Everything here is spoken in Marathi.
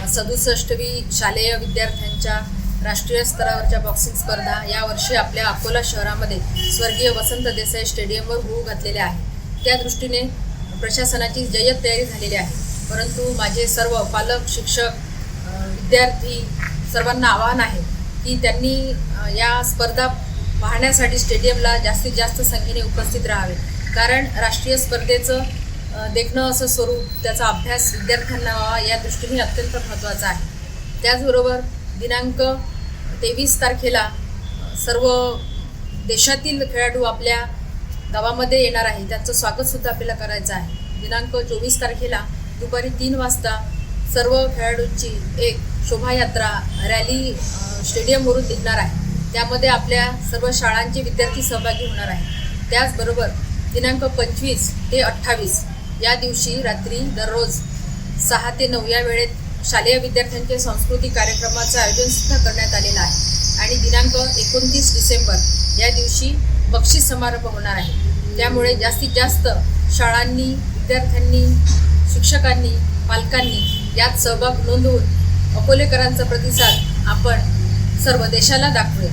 67वी शालेय विद्यार्थ्यांच्या राष्ट्रीय स्तरावरच्या बॉक्सिंग स्पर्धा यावर्षी आपल्या अकोला शहरामध्ये स्वर्गीय वसंत देसाई स्टेडियमवर होऊ घातलेल्या आहे। त्या दृष्टीने प्रशासनाची जय्यत तयारी झालेली आहे। परंतु माझे सर्व पालक, शिक्षक, विद्यार्थी सर्वांना आवाहन आहे की त्यांनी या स्पर्धा पाहण्यासाठी स्टेडियमला जास्तीत जास्त संख्येने उपस्थित राहावे, कारण राष्ट्रीय स्पर्धेचं देखणं असं स्वरूप, त्याचा अभ्यास विद्यार्थ्यांना व्हावा या दृष्टीने अत्यंत महत्त्वाचा आहे। त्याचबरोबर दिनांक 23 तारखेला सर्व देशातील खेळाडू आपल्या गावामध्ये येणार आहे, त्यांचं स्वागतसुद्धा आपल्याला करायचं आहे। दिनांक 24 तारखेला दुपारी 3 वाजता सर्व खेळाडूंची एक शोभायात्रा रॅली स्टेडियमवरून निघणार आहे। त्यामध्ये आपल्या सर्व शाळांचे विद्यार्थी सहभागी होणार आहे। त्याचबरोबर दिनांक 25 ते 28 या दिवशी रात्री दररोज 6 ते 9 या वेळेत शालेय विद्यार्थ्यांचे सांस्कृतिक कार्यक्रमाचं आयोजनसुद्धा करण्यात आलेलं आहे। आणि दिनांक 29 डिसेंबर या दिवशी बक्षीस समारंभ होणार आहे। त्यामुळे जास्तीत जास्त शाळांनी, विद्यार्थ्यांनी, शिक्षकांनी, पालकांनी यात सहभाग नोंदवून अकोलेकरांचा प्रतिसाद आपण सर्व देशाला दाखवूया।